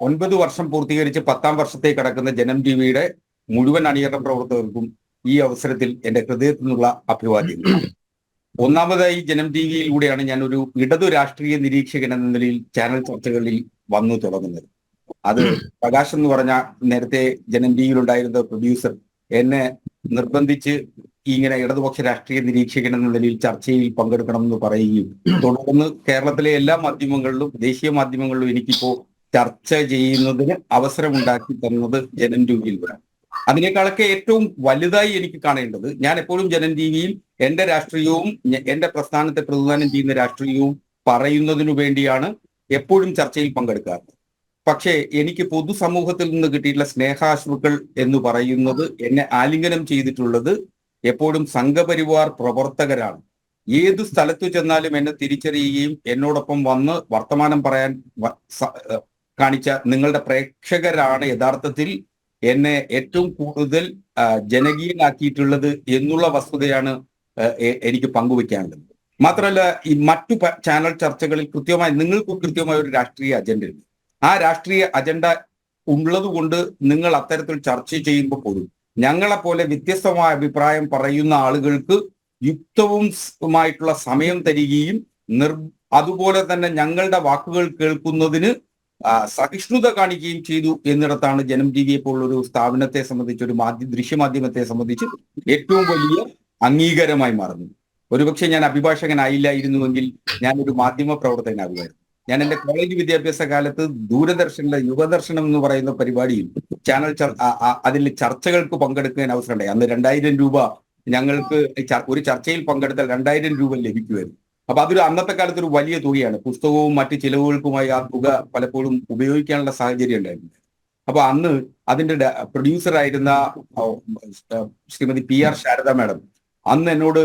9 വർഷം പൂർത്തീകരിച്ച് 10ാം വർഷത്തേക്ക് കടക്കുന്ന ജനം ടിവിയുടെ മുഴുവൻ അണിയറ പ്രവർത്തകർക്കും ഈ അവസരത്തിൽ എന്റെ ഹൃദയത്തിൽ നിന്നുള്ള അഭിവാദ്യങ്ങൾ. ഒന്നാമതായി ജനം ടിവിയിലൂടെയാണ് ഞാൻ ഒരു ഇടതു രാഷ്ട്രീയ നിരീക്ഷകൻ എന്ന നിലയിൽ ചാനൽ ചർച്ചകളിൽ വന്നു തുടങ്ങുന്നത്. അത് പ്രകാശ് എന്ന് പറഞ്ഞ നേരത്തെ ജനം ടിവിയിലുണ്ടായിരുന്ന പ്രൊഡ്യൂസർ എന്നെ നിർബന്ധിച്ച് ഇങ്ങനെ ഇടതുപക്ഷ രാഷ്ട്രീയ നിരീക്ഷകൻ എന്ന നിലയിൽ ചർച്ചയിൽ പങ്കെടുക്കണം എന്ന് പറയുകയും തുടർന്ന് കേരളത്തിലെ എല്ലാ മാധ്യമങ്ങളിലും ദേശീയ മാധ്യമങ്ങളിലും എനിക്കിപ്പോ ചർച്ച ചെയ്യുന്നതിന് അവസരമുണ്ടാക്കി തന്നത് ജനം ടിവിയിലൂടെയാണ്. അതിനേക്കാളൊക്കെ ഏറ്റവും വലുതായി എനിക്ക് കാണേണ്ടത്, ഞാൻ എപ്പോഴും ജനം ടിവിയിൽ എന്റെ രാഷ്ട്രീയവും എന്റെ പ്രസ്ഥാനത്തെ പ്രതിദാനം ചെയ്യുന്ന രാഷ്ട്രീയവും പറയുന്നതിനു വേണ്ടിയാണ് എപ്പോഴും ചർച്ചയിൽ പങ്കെടുക്കാറ്. പക്ഷേ എനിക്ക് പൊതുസമൂഹത്തിൽ നിന്ന് കിട്ടിയിട്ടുള്ള സ്നേഹാശ്രുക്കൾ എന്ന് പറയുന്നത്, എന്നെ ആലിംഗനം ചെയ്തിട്ടുള്ളത് എപ്പോഴും സംഘപരിവാർ പ്രവർത്തകരാണ്. ഏതു സ്ഥലത്തു ചെന്നാലും എന്നെ തിരിച്ചറിയുകയും എന്നോടൊപ്പം വന്ന് വർത്തമാനം പറയാൻ കാണിച്ച നിങ്ങളുടെ പ്രേക്ഷകരാണ് യഥാർത്ഥത്തിൽ എന്നെ ഏറ്റവും കൂടുതൽ ജനകീയനാക്കിയിട്ടുള്ളത് എന്നുള്ള വസ്തുതയാണ് എനിക്ക് പങ്കുവെക്കാനുള്ളത്. മാത്രമല്ല, ഈ മറ്റു ചാനൽ ചർച്ചകളിൽ നിങ്ങൾക്ക് കൃത്യമായ ഒരു രാഷ്ട്രീയ അജണ്ട ഉണ്ട്. ആ രാഷ്ട്രീയ അജണ്ട ഉള്ളതുകൊണ്ട് നിങ്ങൾ അത്തരത്തിൽ ചർച്ച ചെയ്യുമ്പോൾ പോലും ഞങ്ങളെപ്പോലെ വ്യത്യസ്തമായ അഭിപ്രായം പറയുന്ന ആളുകൾക്ക് യുക്തവുമായിട്ടുള്ള സമയം തരികയും അതുപോലെ തന്നെ ഞങ്ങളുടെ വാക്കുകൾ കേൾക്കുന്നതിന് സഹിഷ്ണുത കാണിക്കുകയും ചെയ്തു എന്നിടത്താണ് ജനം ടിവിയെ പോലുള്ളൊരു സ്ഥാപനത്തെ സംബന്ധിച്ച്, ഒരു ദൃശ്യമാധ്യമത്തെ സംബന്ധിച്ച് ഏറ്റവും വലിയ അംഗീകാരമായി മാറുന്നത്. ഒരുപക്ഷെ ഞാൻ അഭിഭാഷകനായില്ലായിരുന്നുവെങ്കിൽ ഞാനൊരു മാധ്യമ പ്രവർത്തകനാകുമായിരുന്നു. ഞാൻ എൻ്റെ കോളേജ് വിദ്യാഭ്യാസ കാലത്ത് ദൂരദർശനിലെ യുവദർശനം എന്ന് പറയുന്ന പരിപാടിയിൽ അതിൽ ചർച്ചകൾക്ക് പങ്കെടുക്കാൻ അവസരമുണ്ടായി. അന്ന് 2000 രൂപ ഞങ്ങൾക്ക് ഒരു ചർച്ചയിൽ പങ്കെടുത്താൽ 2000 രൂപ ലഭിക്കുമായിരുന്നു. അപ്പൊ അതൊരു അന്നത്തെ കാലത്ത് ഒരു വലിയ തുകയാണ്. പുസ്തകവും മറ്റ് ചിലവുകൾക്കുമായി ആ തുക പലപ്പോഴും ഉപയോഗിക്കാനുള്ള സാഹചര്യം ഉണ്ടായിരുന്നു. അപ്പൊ അന്ന് അതിന്റെ പ്രൊഡ്യൂസറായിരുന്ന ശ്രീമതി PR ശാരദ മാഡം അന്ന് എന്നോട്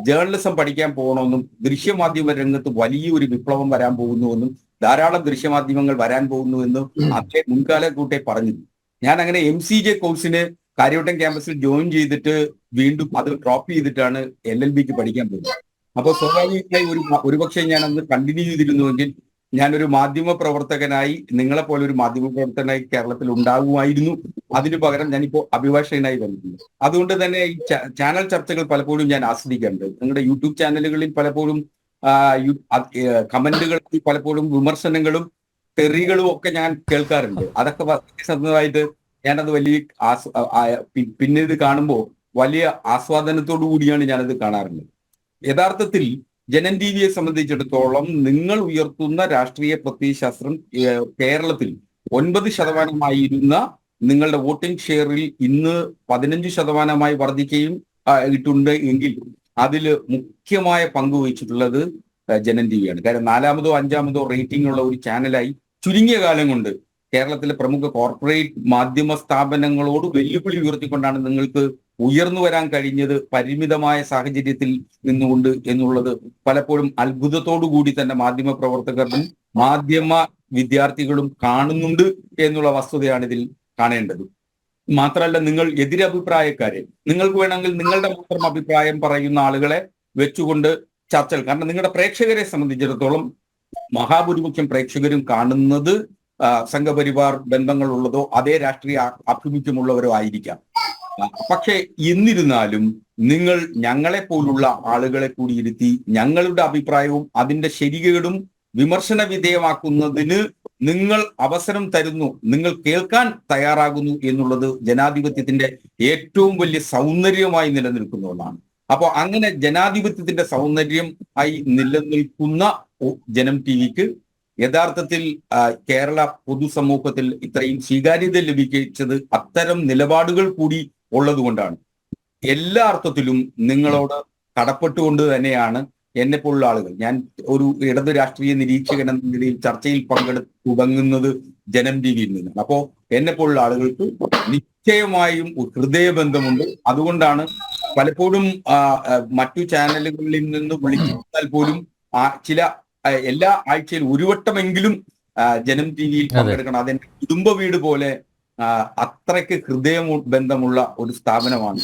ജേർണലിസം പഠിക്കാൻ പോകണമെന്നും ദൃശ്യമാധ്യമ രംഗത്ത് വലിയൊരു വിപ്ലവം വരാൻ പോകുന്നുവെന്നും ധാരാളം ദൃശ്യമാധ്യമങ്ങൾ വരാൻ പോകുന്നുവെന്നും അതേ മുൻകാല കൂട്ടെ പറഞ്ഞു. ഞാൻ അങ്ങനെ MCJ കോഴ്സിന് കാര്യവട്ടം ക്യാമ്പസിൽ ജോയിൻ ചെയ്തിട്ട് വീണ്ടും അത് ഡ്രോപ്പ് ചെയ്തിട്ടാണ് LLBക്ക് പഠിക്കാൻ പോകുന്നത്. അപ്പോൾ സ്വാഭാവികമായി ഒരുപക്ഷെ ഞാൻ അന്ന് കണ്ടിന്യൂ ചെയ്തിരുന്നുവെങ്കിൽ ഞാനൊരു മാധ്യമ പ്രവർത്തകനായി, നിങ്ങളെപ്പോലെ ഒരു മാധ്യമ പ്രവർത്തകനായി കേരളത്തിൽ ഉണ്ടാകുമായിരുന്നു. അതിനു പകരം ഞാനിപ്പോ അഭിഭാഷകനായി വന്നിട്ടുണ്ട്. അതുകൊണ്ട് തന്നെ ഈ ചാനൽ ചർച്ചകൾ പലപ്പോഴും ഞാൻ ആസ്വദിക്കാറുണ്ട്. നിങ്ങളുടെ യൂട്യൂബ് ചാനലുകളിൽ പലപ്പോഴും കമന്റുകളിൽ പലപ്പോഴും വിമർശനങ്ങളും തെറികളും ഒക്കെ ഞാൻ കേൾക്കാറുണ്ട്. അതൊക്കെ സത്യസന്ധമായിട്ട് ഞാനത് വലിയ പിന്നീട് കാണുമ്പോൾ വലിയ ആസ്വാദനത്തോടു കൂടിയാണ് ഞാനത് കാണാറുള്ളത്. യഥാർത്ഥത്തിൽ ജനം ടിവിയെ സംബന്ധിച്ചിടത്തോളം നിങ്ങൾ ഉയർത്തുന്ന രാഷ്ട്രീയ പ്രത്യയശാസ്ത്രം കേരളത്തിൽ 9% നിങ്ങളുടെ വോട്ടിംഗ് ഷെയറിൽ ഇന്ന് 15% വർദ്ധിക്കുകയും ഇട്ടുണ്ട് എങ്കിൽ അതിൽ മുഖ്യമായ പങ്ക് വഹിച്ചിട്ടുള്ളത് ജനം ടിവിയാണ്. കാരണം 4-മോ 5-മോ റേറ്റിംഗ് ഉള്ള ഒരു ചാനലായി ചുരുങ്ങിയ കാലം കൊണ്ട് കേരളത്തിലെ പ്രമുഖ കോർപ്പറേറ്റ് മാധ്യമ സ്ഥാപനങ്ങളോട് വെല്ലുവിളി ഉയർത്തിക്കൊണ്ടാണ് നിങ്ങൾക്ക് ഉയർന്നു വരാൻ കഴിഞ്ഞത്. പരിമിതമായ സാഹചര്യത്തിൽ നിന്നുകൊണ്ട് എന്നുള്ളത് പലപ്പോഴും അത്ഭുതത്തോടു കൂടി തന്നെ മാധ്യമ പ്രവർത്തകരും മാധ്യമ വിദ്യാർത്ഥികളും കാണുന്നുണ്ട് എന്നുള്ള വസ്തുതയാണ് ഇതിൽ കാണേണ്ടത്. മാത്രമല്ല, നിങ്ങൾ എതിരഭിപ്രായക്കാരെ, നിങ്ങൾക്ക് വേണമെങ്കിൽ നിങ്ങളുടെ മാത്രം അഭിപ്രായം പറയുന്ന ആളുകളെ വെച്ചുകൊണ്ട് ചർച്ചകൾ, കാരണം നിങ്ങളുടെ പ്രേക്ഷകരെ സംബന്ധിച്ചിടത്തോളം മഹാഭൂരിപക്ഷം പ്രേക്ഷകരും കാണുന്നത് സംഘപരിവാർ ബന്ധങ്ങളുള്ളതോ അതേ രാഷ്ട്രീയ ആഭിമുഖ്യമുള്ളവരോ ആയിരിക്കാം. പക്ഷെ എന്നിരുന്നാലും നിങ്ങൾ ഞങ്ങളെ പോലുള്ള ആളുകളെ കൂടി ഇരുത്തി ഞങ്ങളുടെ അഭിപ്രായവും അതിന്റെ ശരികേടും വിമർശന വിധേയമാക്കുന്നതിന് നിങ്ങൾ അവസരം തരുന്നു, നിങ്ങൾ കേൾക്കാൻ തയ്യാറാകുന്നു എന്നുള്ളത് ജനാധിപത്യത്തിന്റെ ഏറ്റവും വലിയ സൗന്ദര്യമായി നിലനിൽക്കുന്ന ഒന്നാണ്. അപ്പോൾ അങ്ങനെ ജനാധിപത്യത്തിന്റെ സൗന്ദര്യം ആയി നിലനിൽക്കുന്ന ജനം ടിവിക്ക് യഥാർത്ഥത്തിൽ കേരള പൊതുസമൂഹത്തിൽ ഇത്രയും സ്വീകാര്യത ലഭിച്ചത് അത്തരം നിലപാടുകൾ കൂടി ഉള്ളതുകൊണ്ടാണ്. എല്ലാ അർത്ഥത്തിലും നിങ്ങളോട് കടപ്പെട്ടുകൊണ്ട് തന്നെയാണ് എന്നെപ്പോലുള്ള ആളുകൾ, ഞാൻ ഒരു ഇടതു രാഷ്ട്രീയ നിരീക്ഷകൻ എന്ന നിലയിൽ ചർച്ചയിൽ തുടങ്ങുന്നത് ജനം ടിവിയിൽ നിന്നാണ്. അപ്പോ എന്നെപ്പോലുള്ള ആളുകൾക്ക് നിശ്ചയമായും ഹൃദയബന്ധമുണ്ട്. അതുകൊണ്ടാണ് പലപ്പോഴും മറ്റു ചാനലുകളിൽ നിന്ന് വിളിച്ചാൽ പോലും എല്ലാ ആഴ്ചയിൽ ഒരു വട്ടമെങ്കിലും ജനം ടിവിയിൽ പങ്കെടുക്കണം. അതെന്റെ കുടുംബ വീട് പോലെ അത്രയ്ക്ക് ബന്ധമുള്ള ഒരു സ്ഥാപനമാണ്.